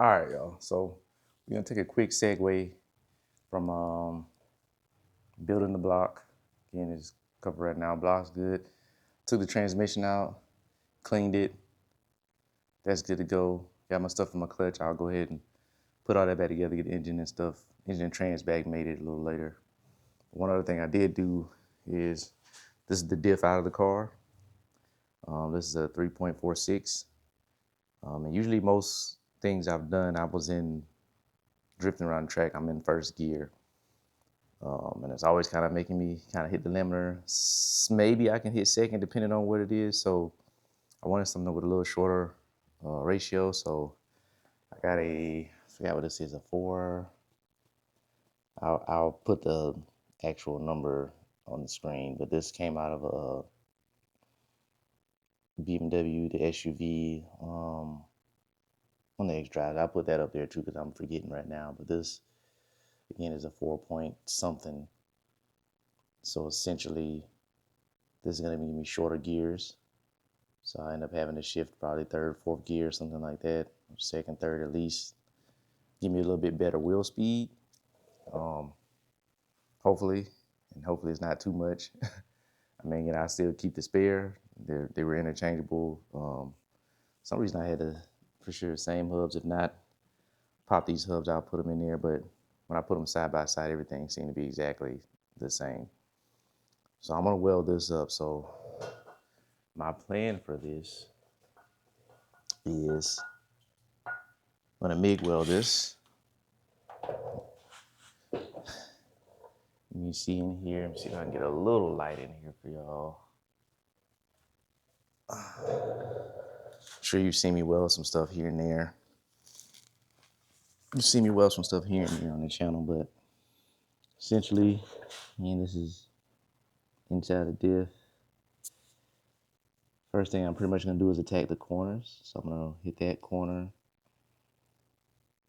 All right, y'all. So we're gonna take a quick segue from building the block. Again, it's covered right now. Block's good. Took the transmission out, cleaned it. That's good to go. Got my stuff in my clutch. I'll go ahead and put all that back together, get the engine and stuff. Engine and trans back made it a little later. One other thing I did do is this is the diff out of the car. This is a 3.46. And usually most things I've done, I was in drifting around the track, I'm in first gear. And it's always kind of making me kind of hit the limiter. Maybe I can hit second depending on what it is. So I wanted something with a little shorter ratio. So I got I forgot what this is, a 4. I'll put the actual number on the screen, but this came out of a BMW, the SUV on the X-Drive. I'll put that up there too because I'm forgetting right now. But this, again, is a 4 point something. So essentially, this is going to give me shorter gears. So I end up having to shift probably third, fourth gear, something like that. Second, third at least. Give me a little bit better wheel speed. Hopefully it's not too much. I mean, I still keep the spare. They were interchangeable. Some reason I had to, for sure, same hubs. If not, pop these hubs out, put them in there. But when I put them side by side, everything seemed to be exactly the same. So I'm gonna weld this up. So my plan for this is I'm gonna MIG weld this. You see in here, let me see if I can get a little light in here for y'all. I'm sure you've seen me weld some stuff here and there. You've seen me weld some stuff here and there on the channel, but essentially, this is inside the diff. First thing I'm pretty much gonna do is attack the corners. So I'm gonna hit that corner.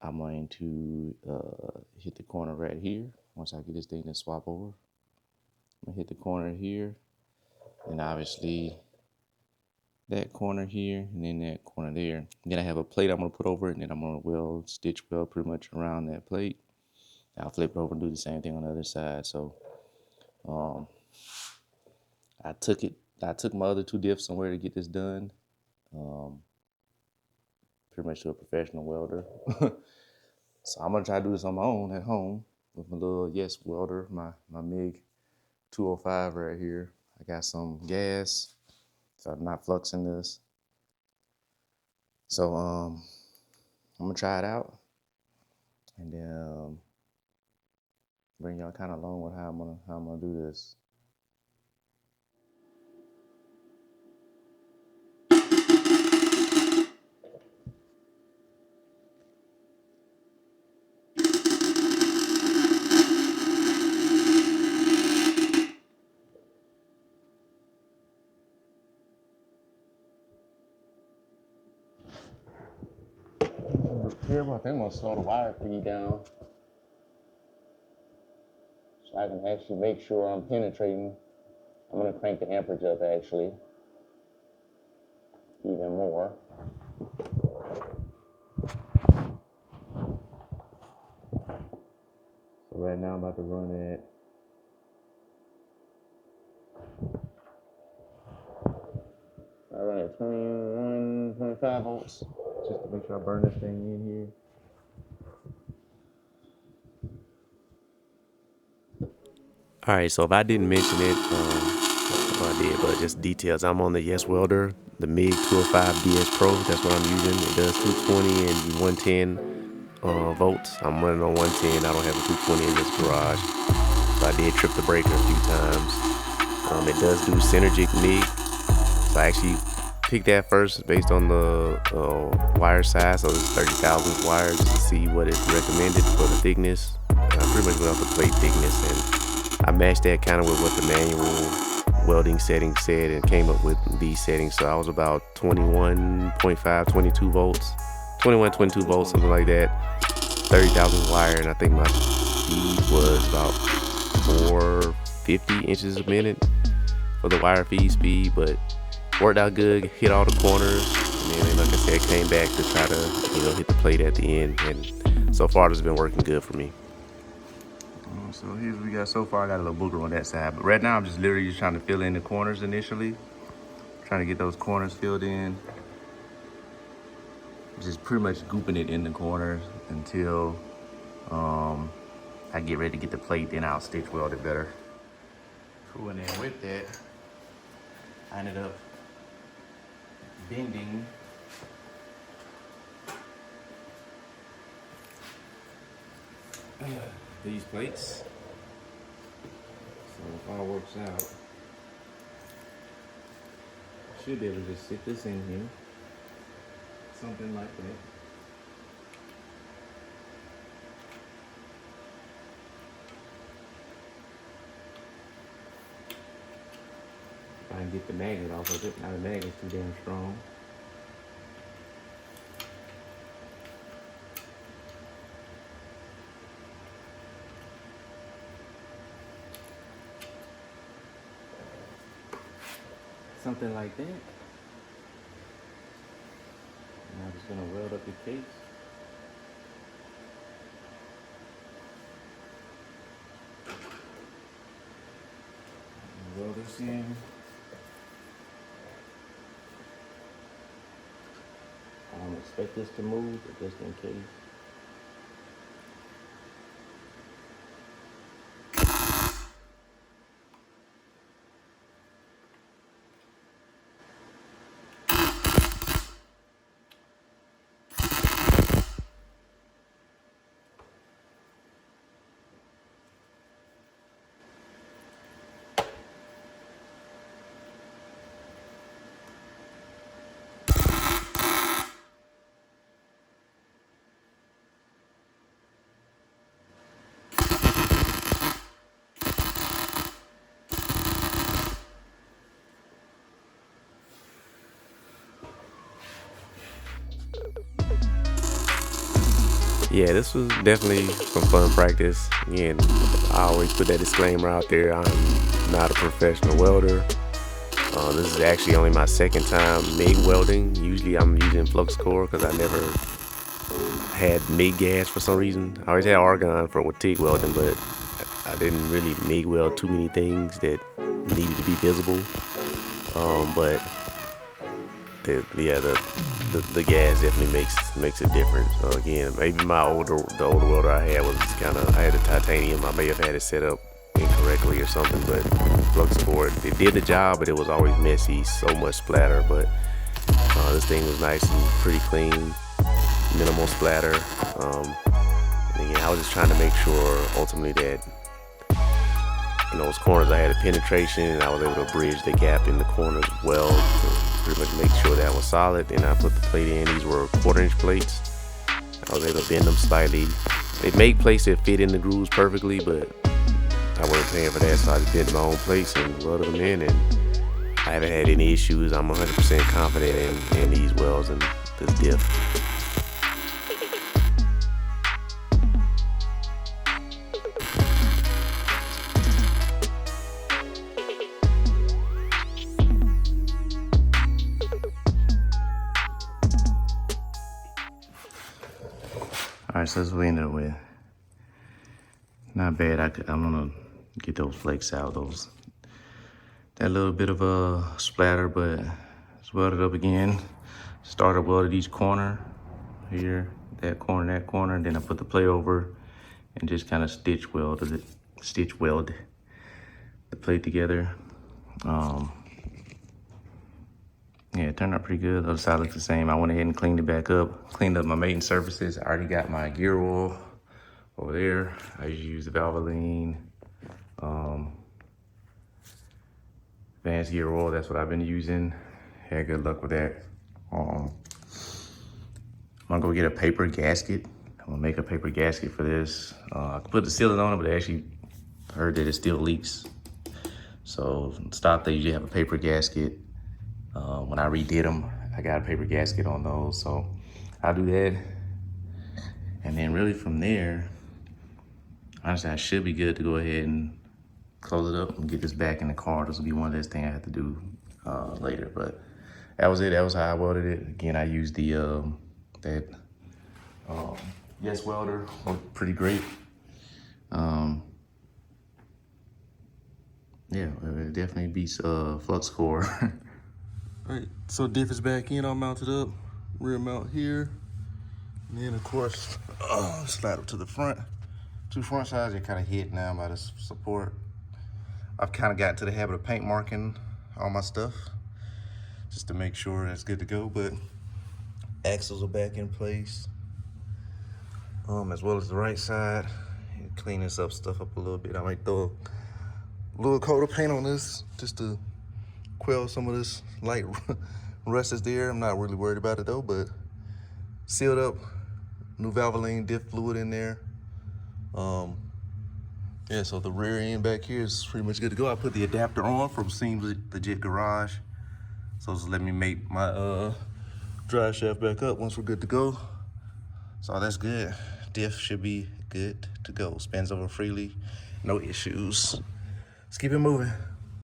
I'm going to hit the corner right here. Once I get this thing to swap over, I'm gonna hit the corner here, and obviously that corner here, and then that corner there. Then I have a plate I'm gonna put over it, and then I'm gonna stitch weld pretty much around that plate. I'll flip it over and do the same thing on the other side. So I took my other 2 diffs somewhere to get this done. Pretty much to a professional welder. So I'm gonna try to do this on my own at home with my little Yes welder, my MIG 205 right here. I got some gas, so I'm not fluxing this. So I'm gonna try it out, and then bring y'all kind of along with how I'm gonna do this. I think I'm gonna slow the wire feed down so I can actually make sure I'm penetrating. I'm gonna crank the amperage up actually even more. So right now I'm about to run at 21, 25 volts, just to make sure I burn this thing in here. All right, so if I didn't mention it, well, I did, but just details. I'm on the Yes Welder, the MIG 205 DS Pro. That's what I'm using. It does 220 and 110 volts. I'm running on 110. I don't have a 220 in this garage, so I did trip the breaker a few times. It does do Synergic MIG, so I actually picked that first based on the wire size. So it's 30,000 wire just to see what is recommended for the thickness. I pretty much went off the plate thickness, and I matched that kind of with what the manual welding settings said and came up with these settings. So I was about 21.5, 22 volts, 21, 22 volts, something like that. 30,000 wire, and I think my speed was about 450 inches a minute for the wire feed speed, but worked out good, hit all the corners. and then, like I said, came back to try to, hit the plate at the end. And so far, it's been working good for me. So here's what we got so far. I got a little booger on that side, but right now I'm just literally just trying to fill in the corners initially. Trying to get those corners filled in. Just pretty much gooping it in the corners until I get ready to get the plate, then I'll stitch weld it better. Cool, and then with that, I ended up bending these plates. So if all works out, I should be able to just sit this in here. Something like that. If I can get the magnet off of it. Now the magnet's too damn strong. Something like that. Now I'm just gonna weld up the case. Weld this in. I don't expect this to move, but just in case. Yeah, this was definitely some fun practice. Again, I always put that disclaimer out there. I'm not a professional welder. This is actually only my second time MIG welding. Usually I'm using flux core because I never had MIG gas for some reason. I always had argon for TIG welding, but I didn't really MIG weld too many things that needed to be visible. But the gas definitely makes a difference. Again, maybe the older welder I had was I had the titanium. I may have had it set up incorrectly or something, but flux core, it did the job, but it was always messy, so much splatter. But this thing was nice and pretty clean, minimal splatter. And again, I was just trying to make sure ultimately that in those corners I had a penetration and I was able to bridge the gap in the corners well to pretty much make sure that was solid. Then I put the plate in. These were 1/4-inch plates. I was able to bend them slightly. They made plates that fit in the grooves perfectly, but I wasn't paying for that, so I just bent my own plates and welded them in, and I haven't had any issues. I'm 100% confident in these welds and this diff. Alright, so that's what we ended up with. Not bad. I'm gonna get those flakes out. That little bit of a splatter, but it's welded up again. Started welded each corner here, that corner, and then I put the plate over and just kind of stitch weld the plate together. Yeah, it turned out pretty good. The other side looks the same. I went ahead and cleaned it back up. Cleaned up my mating surfaces. I already got my gear oil over there. I usually use the Welding advanced gear oil. That's what I've been using. Had good luck with that. I'm gonna go get a paper gasket. I'm gonna make a paper gasket for this. I could put the sealant on it, but I actually heard that it still leaks. So stock, they usually have a paper gasket. When I redid them, I got a paper gasket on those, so I'll do that. And then really from there, honestly, I should be good to go ahead and close it up and get this back in the car. This will be one less thing I have to do later. But that was it. That was how I welded it. Again, I used the Yes welder, worked pretty great. Yeah, it definitely beats flux core. All right, so Diff is back in, all mounted up. Rear mount here. And then of course, slide up to the front. Two front sides, they're kind of hit now by the support. I've kind of gotten to the habit of paint marking all my stuff just to make sure it's good to go, but axles are back in place. As well as the right side. And clean this stuff up a little bit. I might throw a little coat of paint on this just to quell some of this light rust that's there. I'm not really worried about it though, but sealed up, new Valvoline Diff fluid in there. Yeah, so the rear end back here is pretty much good to go. I put the adapter on from Seems Legit Garage. So just let me make my drive shaft back up once we're good to go. So that's good. Diff should be good to go. Spins over freely, no issues. Let's keep it moving.